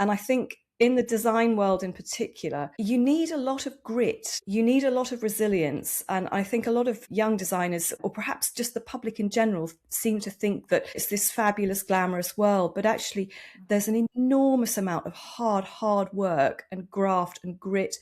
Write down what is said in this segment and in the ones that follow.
And I think in the design world in particular, you need a lot of grit, you need a lot of resilience. And I think a lot of young designers, or perhaps just the public in general, seem to think that it's this fabulous, glamorous world. But actually, there's an enormous amount of hard work and graft and grit.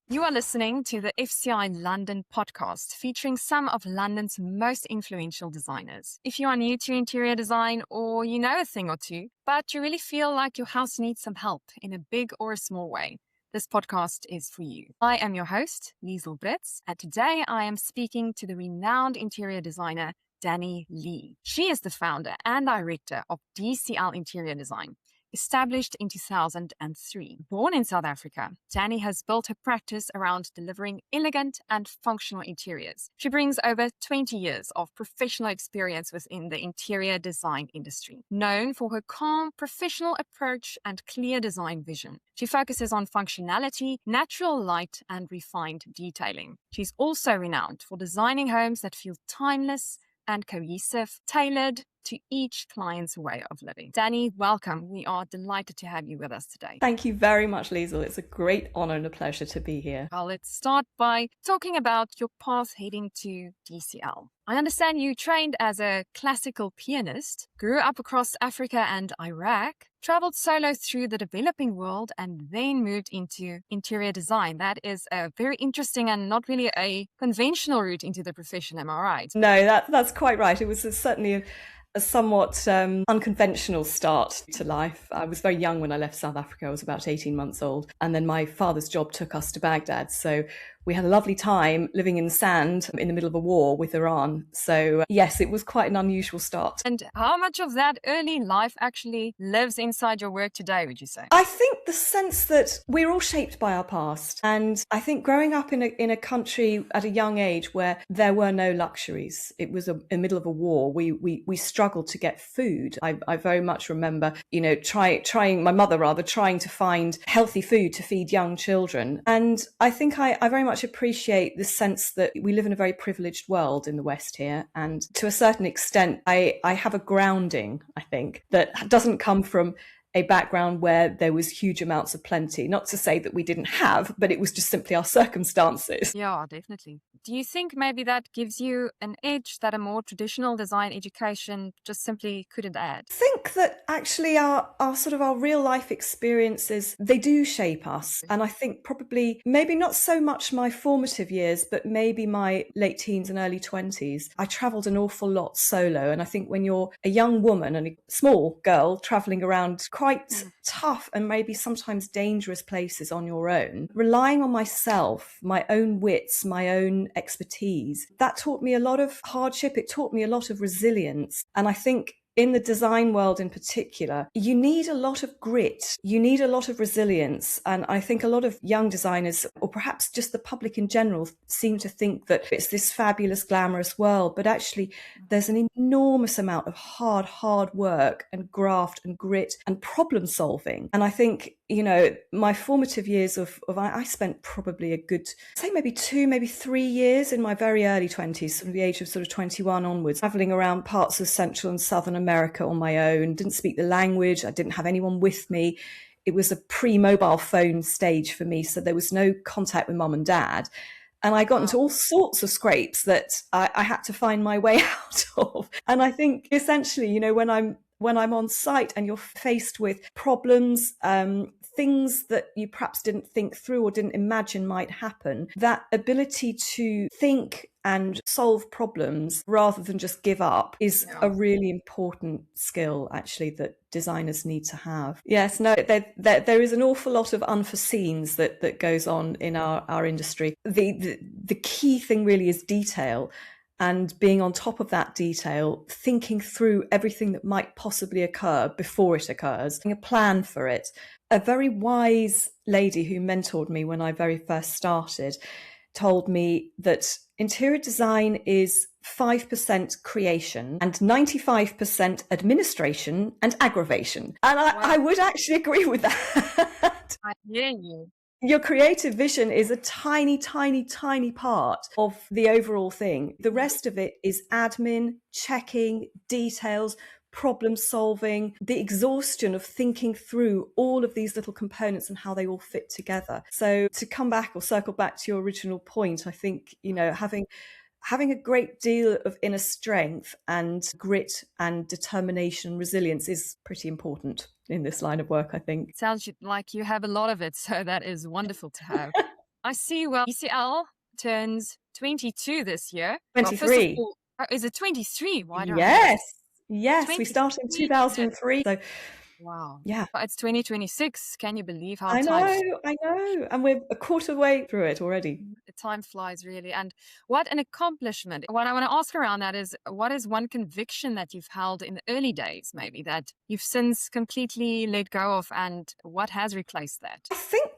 You are listening to the FCI London Podcast, featuring some of London's most influential designers. If you are new to interior design, or you know a thing or two, but you really feel like your house needs some help in a big or a small way, this podcast is for you. I am your host, Liesl Britz, and today I am speaking to the renowned interior designer, Dani Lee. She is the founder and director of DCL Interior Design, established in 2003. Born in South Africa, Dani has built her practice around delivering elegant and functional interiors. She brings over 20 years of professional experience within the interior design industry. Known for her calm, professional approach and clear design vision, she focuses on functionality, natural light, and refined detailing. She's also renowned for designing homes that feel timeless and cohesive, tailored to each client's way of living. Dani, welcome. We are delighted to have you with us today. Thank you very much, Liesl. It's a great honor and a pleasure to be here. Well, let's start by talking about your path heading to DCL. I understand you trained as a classical pianist, grew up across Africa and Iraq, traveled solo through the developing world, and then moved into interior design. That is a very interesting and not really a conventional route into the profession, am I right? No, that's quite right. It was certainly a somewhat unconventional start to life. I was very young when I left South Africa. I was about 18 months old. And then my father's job took us to Baghdad. So we had a lovely time living in the sand in the middle of a war with Iran. So yes, it was quite an unusual start. And how much of that early life actually lives inside your work today, would you say? I think the sense that we're all shaped by our past. And I think growing up in a country at a young age where there were no luxuries, it was in the middle of a war, we struggled to get food. I very much remember, trying to find healthy food to feed young children. And I think I very much appreciate the sense that we live in a very privileged world in the West here. And to a certain extent, I have a grounding, I think, that doesn't come from a background where there was huge amounts of plenty. Not to say that we didn't have, but it was just simply our circumstances. Yeah, definitely. Do you think maybe that gives you an edge that a more traditional design education just simply couldn't add? I think that actually our real life experiences, they do shape us. And I think probably maybe not so much my formative years, but maybe my late teens and early 20s. I traveled an awful lot solo. And I think when you're a young woman and a small girl traveling around quite tough and maybe sometimes dangerous places on your own, relying on myself, my own wits, my own expertise, that taught me a lot of hardship. It taught me a lot of resilience. And I think in the design world in particular, you need a lot of grit, you need a lot of resilience. And I think a lot of young designers, or perhaps just the public in general, seem to think that it's this fabulous, glamorous world. But actually, there's an enormous amount of hard work and graft and grit and problem solving. And I think, my formative years I spent probably a good, say maybe 2, maybe 3 years in my very early 20s, from the age of 21 onwards, traveling around parts of Central and Southern America on my own. Didn't speak the language. I didn't have anyone with me. It was a pre-mobile phone stage for me, so there was no contact with mum and dad. And I got into all sorts of scrapes that I had to find my way out of. And I think essentially, when I'm on site and you're faced with problems, things that you perhaps didn't think through or didn't imagine might happen, that ability to think and solve problems rather than just give up is a really important skill, actually, that designers need to have. Yes, no, there is an awful lot of unforeseens that goes on in our industry. The key thing really is detail. And being on top of that detail, thinking through everything that might possibly occur before it occurs, a plan for it. A very wise lady who mentored me when I very first started told me that interior design is 5% creation and 95% administration and aggravation. And I would actually agree with that. I hear you. Your creative vision is a tiny, tiny, tiny part of the overall thing. The rest of it is admin, checking, details, problem solving, the exhaustion of thinking through all of these little components and how they all fit together. So to come back or circle back to your original point, I think, having a great deal of inner strength and grit and determination and resilience is pretty important in this line of work, I think. Sounds like you have a lot of it, so that is wonderful to have. I see, well, DCL turns 22 this year. Well, first of 23. all, is it 23? Why do I Yes. have Yes, we started in 23? 2003. So Wow. yeah, But it's 2026. Can you believe how I time know. And we're a quarter way through it already. time flies, really? And what an accomplishment. What I want to ask around that is, what is one conviction that you've held in the early days, maybe, that you've since completely let go of, and what has replaced that? I think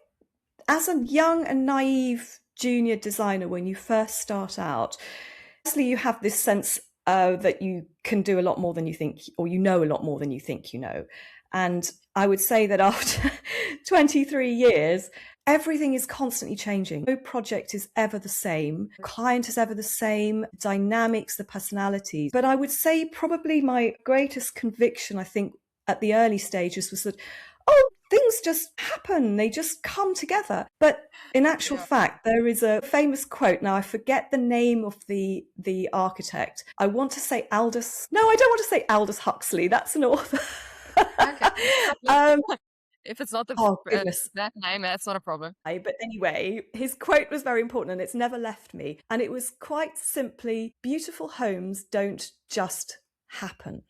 as a young and naive junior designer, when you first start out, firstly, you have this sense that you can do a lot more than you think, or you know a lot more than you think you know. And I would say that after 23 years, everything is constantly changing. No project is ever the same. Client is ever the same. Dynamics, the personalities. But I would say probably my greatest conviction, I think, at the early stages was that, things just happen. They just come together. But in actual fact, there is a famous quote. Now, I forget the name of the architect. I want to say Aldous. No, I don't want to say Aldous Huxley. That's an author. Okay. If it's not goodness. that name, that's not a problem. But anyway, his quote was very important and it's never left me. And it was quite simply, beautiful homes don't just happen.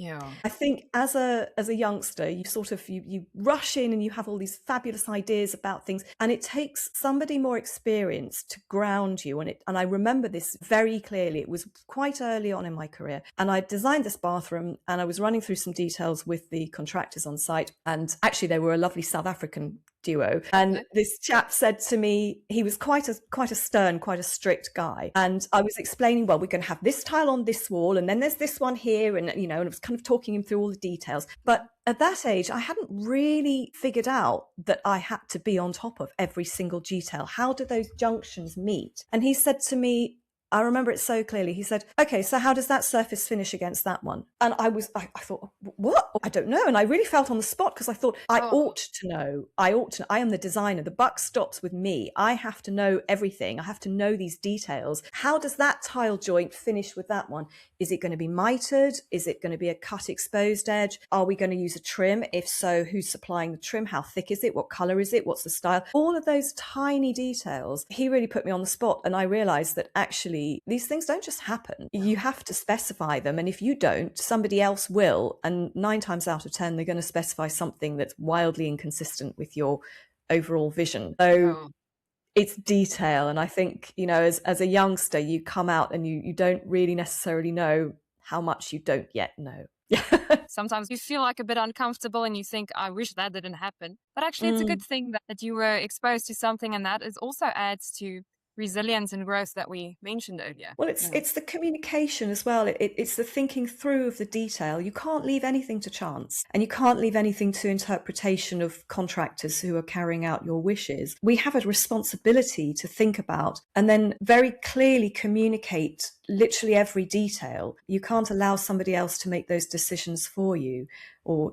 Yeah. I think as a youngster, you sort of you rush in and you have all these fabulous ideas about things, and it takes somebody more experienced to ground you on it. And I remember this very clearly. It was quite early on in my career, and I designed this bathroom, and I was running through some details with the contractors on site, and actually they were a lovely South African duo. And this chap said to me, he was quite a stern, quite a strict guy. And I was explaining, well, we're going to have this tile on this wall, and then there's this one here. And, and I was kind of talking him through all the details. But at that age, I hadn't really figured out that I had to be on top of every single detail. How do those junctions meet? And he said to me, I remember it so clearly. He said, okay, so how does that surface finish against that one? And I thought, what? I don't know. And I really felt on the spot because I thought, I ought to know. I am the designer. The buck stops with me. I have to know everything. I have to know these details. How does that tile joint finish with that one? Is it going to be mitered? Is it going to be a cut exposed edge? Are we going to use a trim? If so, who's supplying the trim? How thick is it? What color is it? What's the style? All of those tiny details. He really put me on the spot. And I realized that actually these things don't just happen. You have to specify them. And if you don't, somebody else will. And 9 times out of 10, they're going to specify something that's wildly inconsistent with your overall vision. So it's detail. And I think, as a youngster, you come out and you don't really necessarily know how much you don't yet know. Sometimes you feel like a bit uncomfortable and you think, I wish that didn't happen. But actually, it's a good thing that you were exposed to something, and that also adds to resilience and growth that we mentioned earlier. Well, it's the communication as well. It's the thinking through of the detail. You can't leave anything to chance, and you can't leave anything to interpretation of contractors who are carrying out your wishes. We have a responsibility to think about and then very clearly communicate literally every detail. You can't allow somebody else to make those decisions for you. Or,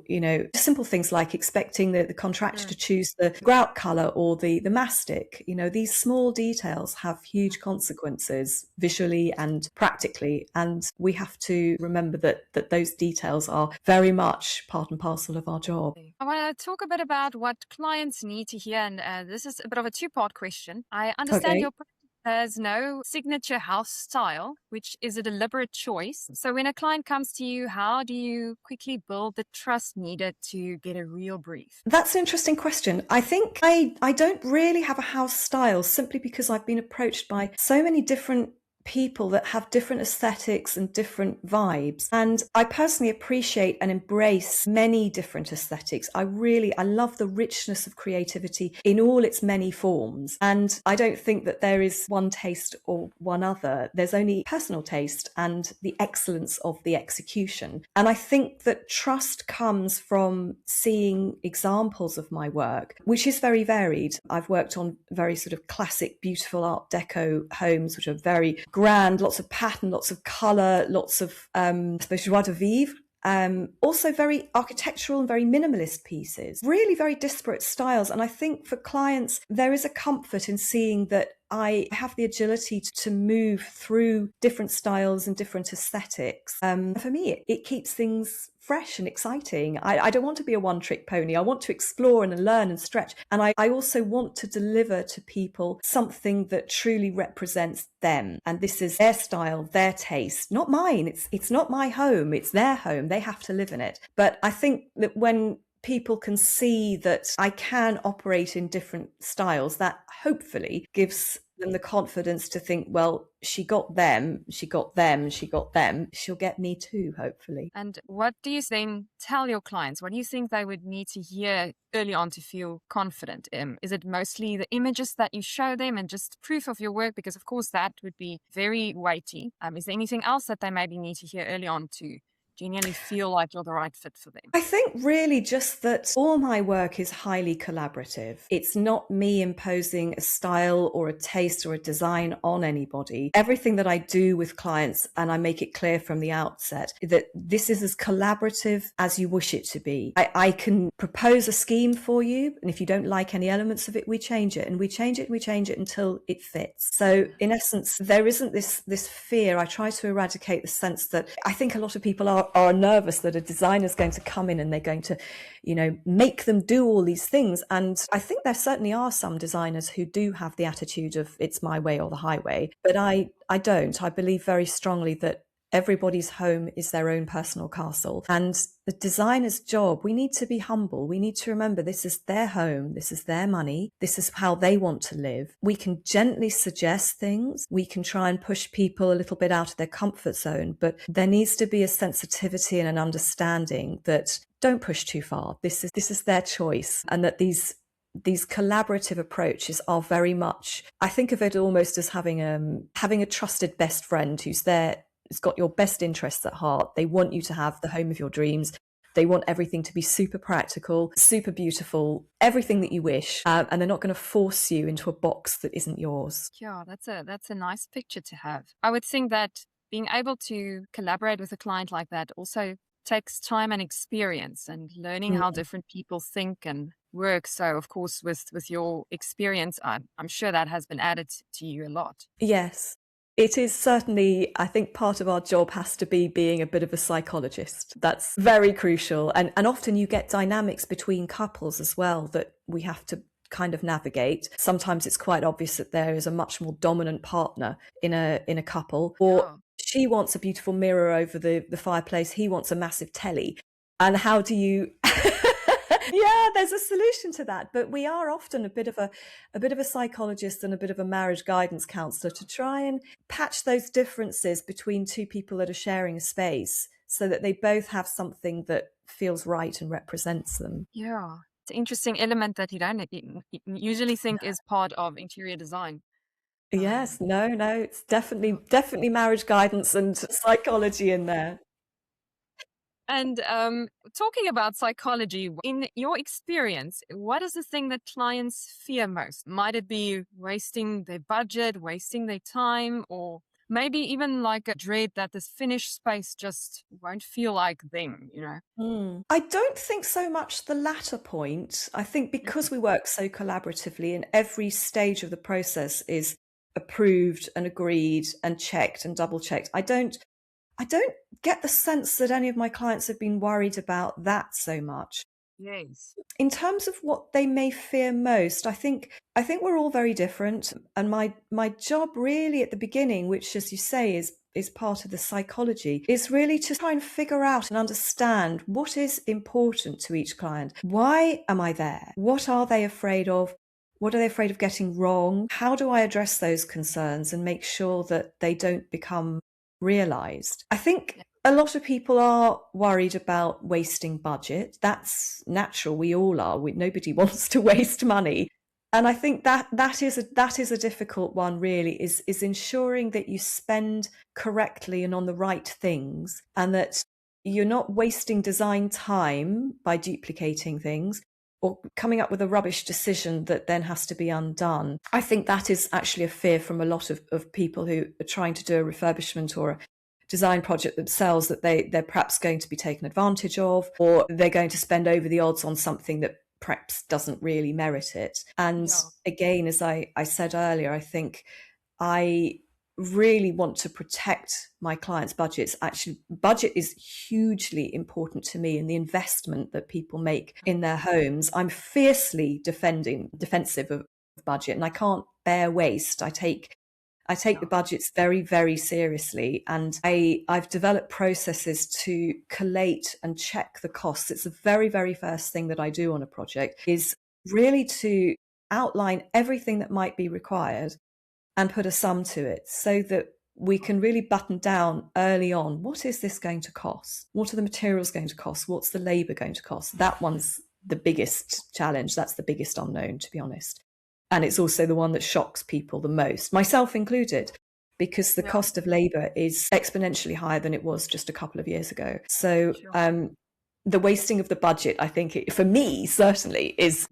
simple things like expecting the contractor to choose the grout colour or the mastic. These small details have huge consequences visually and practically. And we have to remember that those details are very much part and parcel of our job. I want to talk a bit about what clients need to hear. And this is a bit of a 2-part question. I understand your there's no signature house style, which is a deliberate choice. So when a client comes to you, how do you quickly build the trust needed to get a real brief? That's an interesting question. I think I don't really have a house style simply because I've been approached by so many different people that have different aesthetics and different vibes. And I personally appreciate and embrace many different aesthetics. I love the richness of creativity in all its many forms. And I don't think that there is one taste or one other. There's only personal taste and the excellence of the execution. And I think that trust comes from seeing examples of my work, which is very varied. I've worked on very sort of classic, beautiful Art Deco homes, which are very grand, lots of pattern, lots of colour, lots of, I suppose, joie de vivre. Also very architectural and very minimalist pieces, really very disparate styles. And I think for clients, there is a comfort in seeing that I have the agility to move through different styles and different aesthetics. For me, it keeps things fresh and exciting. I don't want to be a one-trick pony. I want to explore and learn and stretch. And I also want to deliver to people something that truly represents them. And this is their style, their taste, not mine. It's not my home. It's their home. They have to live in it. But I think that when people can see that I can operate in different styles, that hopefully gives them the confidence to think, well, she got them, she'll get me too, hopefully. And what do you then tell your clients? What do you think they would need to hear early on to feel confident? Is it mostly the images that you show them and just proof of your work? Because of course that would be very weighty. Is there anything else that they maybe need to hear early on to genuinely feel like you're the right fit for them? I think really just that all my work is highly collaborative. It's not me imposing a style or a taste or a design on anybody. Everything that I do with clients, and I make it clear from the outset, that this is as collaborative as you wish it to be. I can propose a scheme for you, and if you don't like any elements of it, we change it, and we change it, and we change it until it fits. So in essence, there isn't this fear. I try to eradicate the sense that I think a lot of people are nervous that a designer is going to come in and they're going to, make them do all these things. And I think there certainly are some designers who do have the attitude of it's my way or the highway. But I don't. I believe very strongly that everybody's home is their own personal castle. And the designer's job, we need to be humble. We need to remember this is their home. This is their money. This is how they want to live. We can gently suggest things. We can try and push people a little bit out of their comfort zone, but there needs to be a sensitivity and an understanding that don't push too far. This is their choice, and that these collaborative approaches are very much, I think of it almost as having a trusted best friend who's there. It's got your best interests at heart. They want you to have the home of your dreams. They want everything to be super practical, super beautiful, everything that you wish. And they're not going to force you into a box that isn't yours. Yeah, that's a nice picture to have. I would think that being able to collaborate with a client like that also takes time and experience and learning how different people think and work. So of course, with your experience, I'm sure that has been added to you a lot. Yes. It is certainly, I think part of our job has to be being a bit of a psychologist. That's very crucial. And often you get dynamics between couples as well that we have to kind of navigate. Sometimes it's quite obvious that there is a much more dominant partner in a couple, or she wants a beautiful mirror over the fireplace. He wants a massive telly. And how do you... Yeah, there's a solution to that, but we are often a bit of a psychologist and a bit of a marriage guidance counselor to try and patch those differences between two people that are sharing a space so that they both have something that feels right and represents them. Yeah, it's an interesting element that you don't usually think is part of interior design. Yes, no, it's definitely marriage guidance and psychology in there. And talking about psychology, in your experience, what is the thing that clients fear most? Might it be wasting their budget, wasting their time, or maybe even like a dread that this finished space just won't feel like them, I don't think so much the latter point. I think because we work so collaboratively and every stage of the process is approved and agreed and checked and double checked, I don't get the sense that any of my clients have been worried about that so much. Yes. In terms of what they may fear most, I think we're all very different. And my job really at the beginning, which as you say is part of the psychology, is really to try and figure out and understand what is important to each client. Why am I there? What are they afraid of? What are they afraid of getting wrong? How do I address those concerns and make sure that they don't become realised? I think a lot of people are worried about wasting budget. That's natural. We all are. Nobody wants to waste money. And I think that is a difficult one, really, is ensuring that you spend correctly and on the right things, and that you're not wasting design time by duplicating things or coming up with a rubbish decision that then has to be undone. I think that is actually a fear from a lot of people who are trying to do a refurbishment or a design project themselves, that they're perhaps going to be taken advantage of, or they're going to spend over the odds on something that perhaps doesn't really merit it. And again, as I said earlier, I think I really want to protect my clients' budgets. Actually, budget is hugely important to me in the investment that people make in their homes. I'm fiercely defensive of budget, and I can't bear waste. I take the budgets very, very seriously, and I've developed processes to collate and check the costs. It's the very, very first thing that I do on a project, is really to outline everything that might be required and put a sum to it, so that we can really button down early on, what is this going to cost? What are the materials going to cost? What's the labour going to cost? That one's the biggest challenge. That's the biggest unknown, to be honest. And it's also the one that shocks people the most, myself included, because the cost of labour is exponentially higher than it was just a couple of years ago. So the wasting of the budget, I think, for me, certainly, is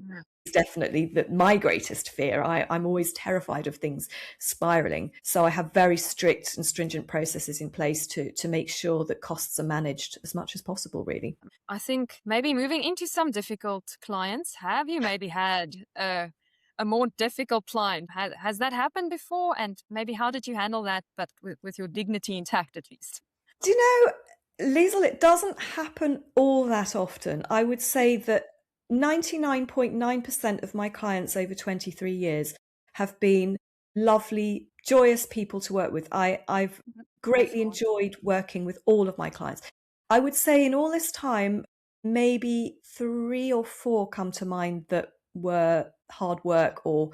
definitely my greatest fear. I'm always terrified of things spiralling. So I have very strict and stringent processes in place to make sure that costs are managed as much as possible, really. I think maybe moving into some difficult clients, have you maybe had a more difficult client? Has that happened before? And maybe how did you handle that, but with your dignity intact at least? Do you know, Liesl, it doesn't happen all that often. I would say that 99.9% of my clients over 23 years have been lovely, joyous people to work with. I've greatly enjoyed working with all of my clients. I would say in all this time, maybe 3 or 4 come to mind that were hard work, or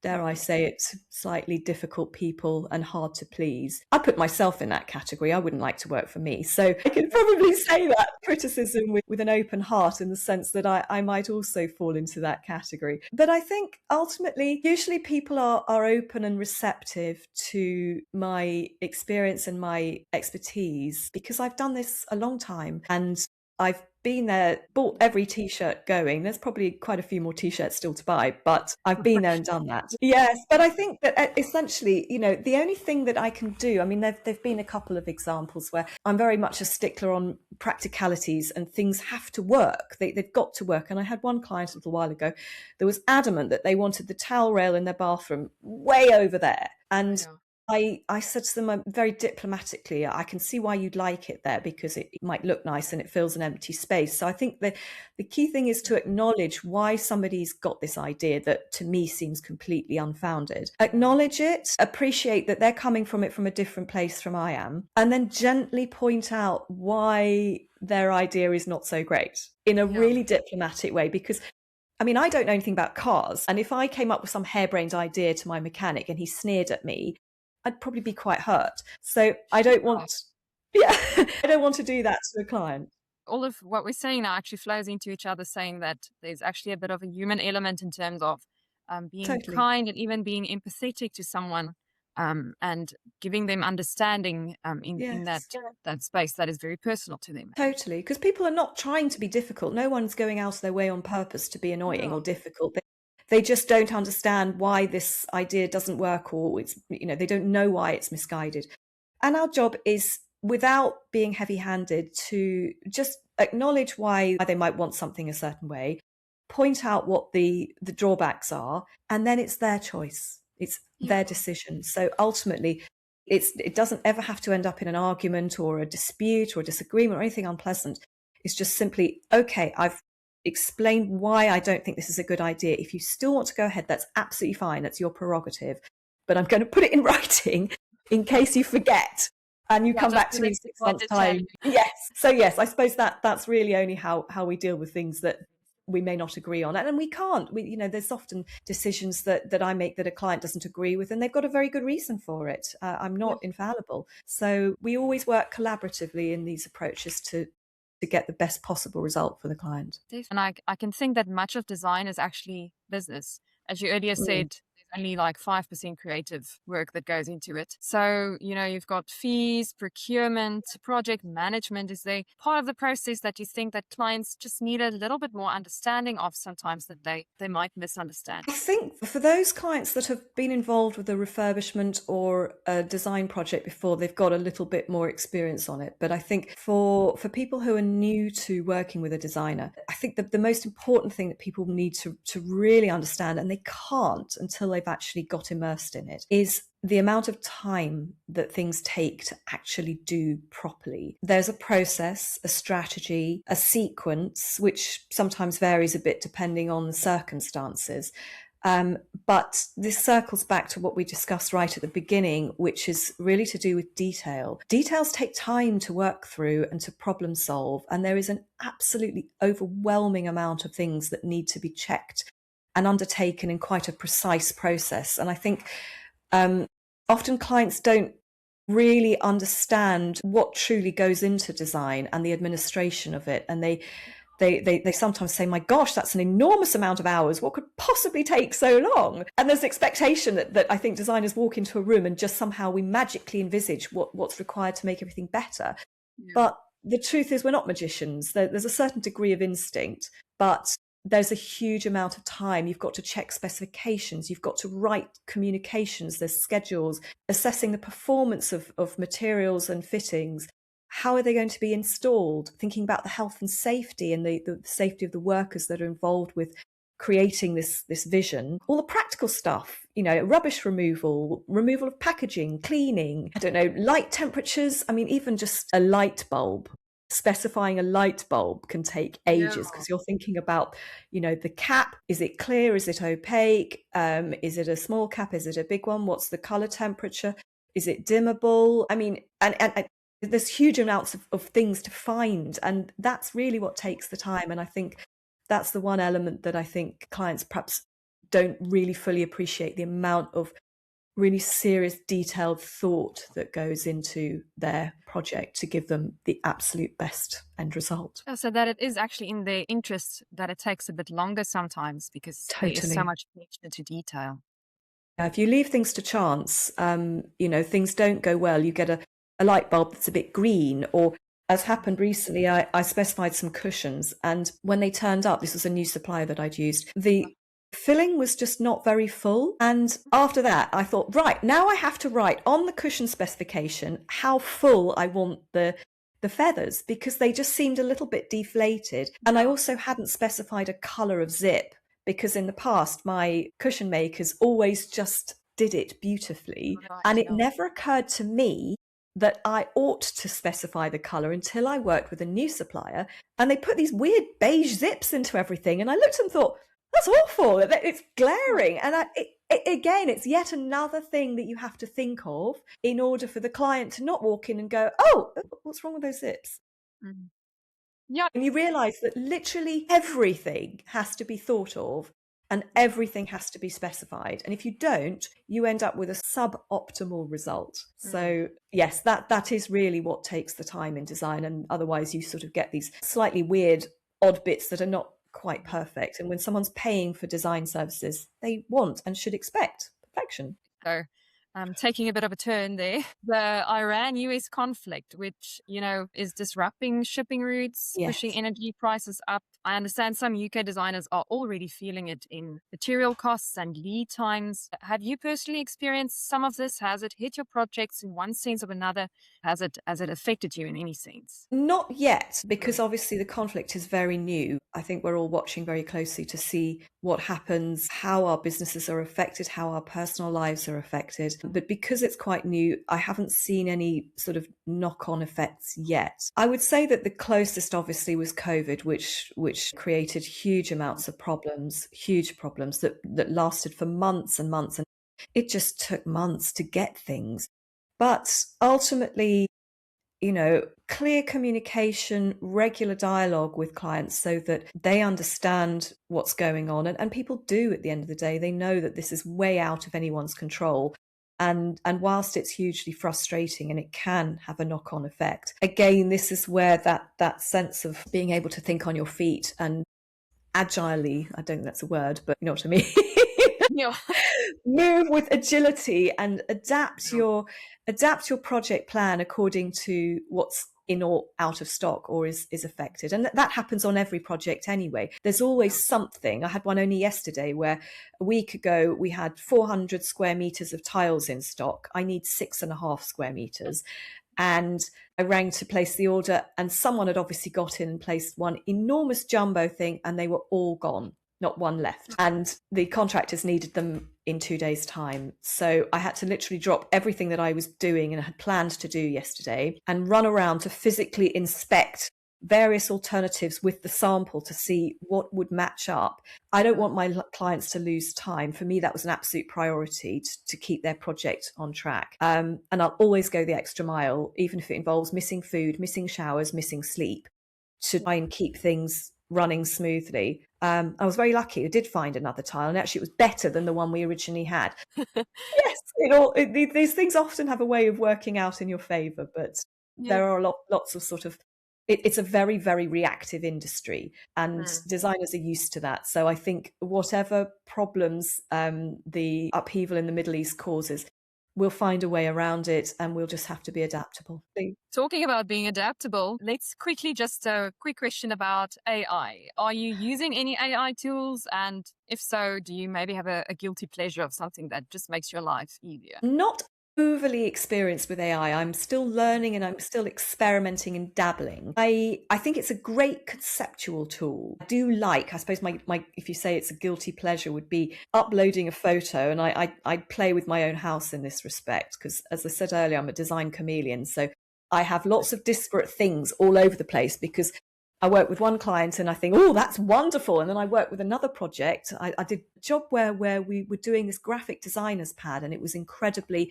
dare I say it, slightly difficult people and hard to please. I put myself in that category. I wouldn't like to work for me. So I can probably say that criticism with an open heart, in the sense that I might also fall into that category. But I think ultimately, usually people are open and receptive to my experience and my expertise, because I've done this a long time, and I've been there, bought every t-shirt going. There's probably quite a few more t-shirts still to buy, but I've been there and done that. Yes, but I think that essentially, the only thing that I can do, I mean, there've been a couple of examples where I'm very much a stickler on practicalities, and things have to work. They've got to work. And I had one client a little while ago that was adamant that they wanted the towel rail in their bathroom way over there. And I said to them very diplomatically, I can see why you'd like it there, because it might look nice and it fills an empty space. So I think the key thing is to acknowledge why somebody's got this idea that to me seems completely unfounded. Acknowledge it, appreciate that they're coming from it from a different place from I am, and then gently point out why their idea is not so great in a really diplomatic way. Because I mean, I don't know anything about cars, and if I came up with some harebrained idea to my mechanic and he sneered at me, I'd probably be quite hurt. So I don't want, I don't want to do that to a client. All of what we're saying now actually flows into each other, saying that there's actually a bit of a human element in terms of being kind and even being empathetic to someone, and giving them understanding in that space that is very personal to them. Totally, because people are not trying to be difficult. No one's going out of their way on purpose to be annoying or difficult. They just don't understand why this idea doesn't work, or it's, they don't know why it's misguided. And our job is, without being heavy-handed, to just acknowledge why they might want something a certain way, point out what the drawbacks are, and then it's their choice. It's their decision. So ultimately, it doesn't ever have to end up in an argument or a dispute or a disagreement or anything unpleasant. It's just simply, okay, I've explain why I don't think this is a good idea. If you still want to go ahead, that's absolutely fine. That's your prerogative. But I'm going to put it in writing in case you forget and you come back to me in 6 months' time. Yes. So yes, I suppose that's really only how we deal with things that we may not agree on, and we can't. There's often decisions that I make that a client doesn't agree with, and they've got a very good reason for it. I'm not infallible, so we always work collaboratively in these approaches to get the best possible result for the client. And I can think that much of design is actually business. As you earlier said, there's only like 5% creative work that goes into it. So, you've got fees, procurement, project management. Is there part of the process that you think that clients just need a little bit more understanding of sometimes that they might misunderstand? I think for those clients that have been involved with a refurbishment or a design project before, they've got a little bit more experience on it. But I think for people who are new to working with a designer, I think that the most important thing that people need to really understand, and they can't until they've actually got immersed in it, is the amount of time that things take to actually do properly. There's a process, a strategy, a sequence, which sometimes varies a bit depending on the circumstances. But this circles back to what we discussed right at the beginning, which is really to do with detail. Details take time to work through and to problem solve. And there is an absolutely overwhelming amount of things that need to be checked and undertaken in quite a precise process. And I think often clients don't really understand what truly goes into design and the administration of it. And they sometimes say, my gosh, that's an enormous amount of hours. What could possibly take so long? And there's an expectation that I think designers walk into a room and just somehow we magically envisage what's required to make everything better. Yeah. But the truth is we're not magicians. There's a certain degree of instinct, but there's a huge amount of time. You've got to check specifications. You've got to write communications. There's schedules, assessing the performance of materials and fittings. How are they going to be installed? Thinking about the health and safety and the safety of the workers that are involved with creating this vision. All the practical stuff, rubbish removal of packaging, cleaning, light temperatures. I mean, even just a light bulb. Specifying a light bulb can take ages because you're thinking about, the cap. Is it clear? Is it opaque? Is it a small cap? Is it a big one? What's the color temperature? Is it dimmable? I mean, and there's huge amounts of things to find. And that's really what takes the time. And I think that's the one element that I think clients perhaps don't really fully appreciate, the amount of really serious, detailed thought that goes into their project to give them the absolute best end result. So that it is actually in their interest that it takes a bit longer sometimes because there is so much attention to detail. If you leave things to chance, things don't go well. You get a light bulb that's a bit green, or as happened recently, I specified some cushions, and when they turned up, this was a new supplier that I'd used, the filling was just not very full. And after that, I thought, right, now I have to write on the cushion specification how full I want the feathers, because they just seemed a little bit deflated. And I also hadn't specified a colour of zip, because in the past, my cushion makers always just did it beautifully. And it never occurred to me that I ought to specify the colour until I worked with a new supplier. And they put these weird beige zips into everything. And I looked and thought, that's awful. It's glaring. And again, it's yet another thing that you have to think of in order for the client to not walk in and go, oh, what's wrong with those zips? Mm-hmm. Yeah. And you realise that literally everything has to be thought of and everything has to be specified. And if you don't, you end up with a suboptimal result. Mm-hmm. So yes, that is really what takes the time in design. And otherwise you sort of get these slightly weird, odd bits that are not quite perfect. And when someone's paying for design services, they want and should expect perfection. So taking a bit of a turn there, the Iran-US conflict, which, is disrupting shipping routes, pushing energy prices up. I understand some UK designers are already feeling it in material costs and lead times. Have you personally experienced some of this? Has it hit your projects in one sense or another? Has it affected you in any sense? Not yet, because obviously the conflict is very new. I think we're all watching very closely to see what happens, how our businesses are affected, how our personal lives are affected. But because it's quite new, I haven't seen any sort of knock-on effects yet. I would say that the closest obviously was COVID, which created huge amounts of problems, huge problems that lasted for months and months. And it just took months to get things. But ultimately, clear communication, regular dialogue with clients so that they understand what's going on. And people do at the end of the day, they know that this is way out of anyone's control. And whilst it's hugely frustrating and it can have a knock-on effect, again, this is where that sense of being able to think on your feet and agilely, I don't think that's a word, but you know what I mean, Yeah. move with agility and adapt your project plan according to what's in or out of stock or is affected. And that happens on every project anyway. There's always something. I had one only yesterday where a week ago we had 400 square meters of tiles in stock. I need 6.5 square meters. And I rang to place the order, and someone had obviously got in and placed one enormous jumbo thing, and they were all gone, not one left. And the contractors needed them in 2 days' time. So I had to literally drop everything that I was doing and had planned to do yesterday and run around to physically inspect various alternatives with the sample to see what would match up. I don't want my clients to lose time. For me, that was an absolute priority to keep their project on track. And I'll always go the extra mile, even if it involves missing food, missing showers, missing sleep, to try and keep things running smoothly. I was very lucky. I did find another tile, and actually it was better than the one we originally had. Yes, these things often have a way of working out in your favour, but there are lots of sort of, it's a very, very reactive industry, and designers are used to that. So I think whatever problems the upheaval in the Middle East causes, we'll find a way around it, and we'll just have to be adaptable. Talking about being adaptable, let's quickly just a quick question about AI. Are you using any AI tools? And if so, do you maybe have a guilty pleasure of something that just makes your life easier? Not overly experienced with AI. I'm still learning and I'm still experimenting and dabbling. I think it's a great conceptual tool. I do like, I suppose my if you say it's a guilty pleasure, would be uploading a photo. And I play with my own house in this respect, because as I said earlier, I'm a design chameleon. So I have lots of disparate things all over the place, because I work with one client and I think, oh, that's wonderful. And then I work with another project. I did a job where we were doing this graphic designer's pad, and it was incredibly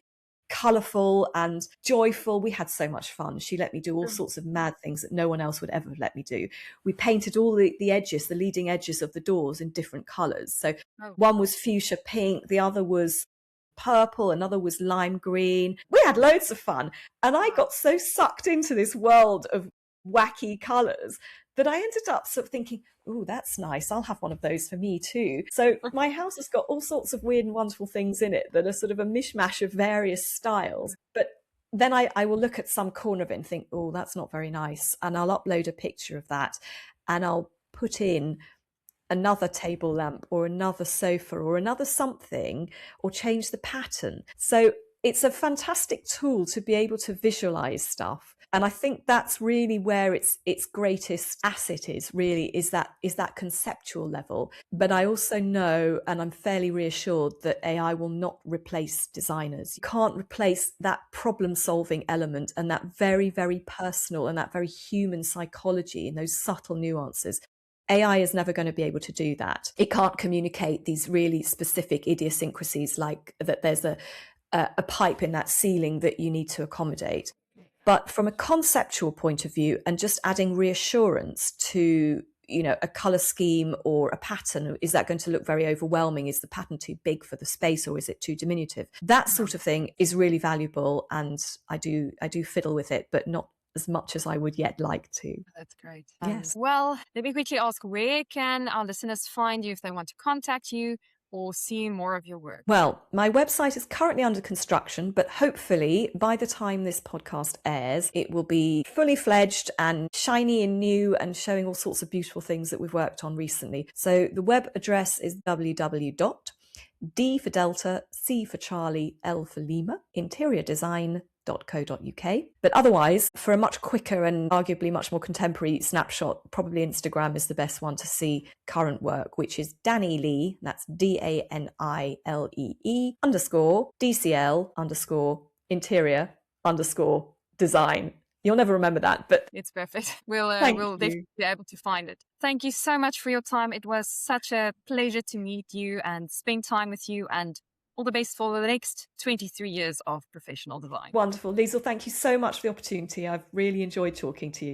colourful and joyful. We had so much fun. She let me do all sorts of mad things that no one else would ever let me do. We painted all the edges, the leading edges of the doors in different colours. So one was fuchsia pink, the other was purple, another was lime green. We had loads of fun. And I got so sucked into this world of wacky colours that I ended up sort of thinking, oh, that's nice. I'll have one of those for me too. So my house has got all sorts of weird and wonderful things in it that are sort of a mishmash of various styles. But then I will look at some corner of it and think, oh, that's not very nice. And I'll upload a picture of that, and I'll put in another table lamp or another sofa or another something, or change the pattern. So it's a fantastic tool to be able to visualize stuff. And I think that's really where its greatest asset is that conceptual level. But I also know, and I'm fairly reassured, that AI will not replace designers. You can't replace that problem-solving element and that very, very personal and that very human psychology and those subtle nuances. AI is never going to be able to do that. It can't communicate these really specific idiosyncrasies, like that there's a pipe in that ceiling that you need to accommodate. But from a conceptual point of view, and just adding reassurance to, a color scheme or a pattern, is that going to look very overwhelming? Is the pattern too big for the space, or is it too diminutive? That sort of thing is really valuable, and I do fiddle with it, but not as much as I would yet like to. That's great. Yes. Well, let me quickly ask, where can our listeners find you if they want to contact you or see more of your work? Well, my website is currently under construction, but hopefully by the time this podcast airs, it will be fully fledged and shiny and new and showing all sorts of beautiful things that we've worked on recently. So the web address is www.D for Delta, C for Charlie, L for Lima, interiordesign.co.uk. But otherwise, for a much quicker and arguably much more contemporary snapshot, probably Instagram is the best one to see current work, which is Dani Lee, that's DANILEE _ DCL _ Interior _ Design. You'll never remember that, but it's perfect. We'll definitely be able to find it. Thank you so much for your time. It was such a pleasure to meet you and spend time with you, and all the best for the next 23 years of professional design. Wonderful. Liesl, thank you so much for the opportunity. I've really enjoyed talking to you.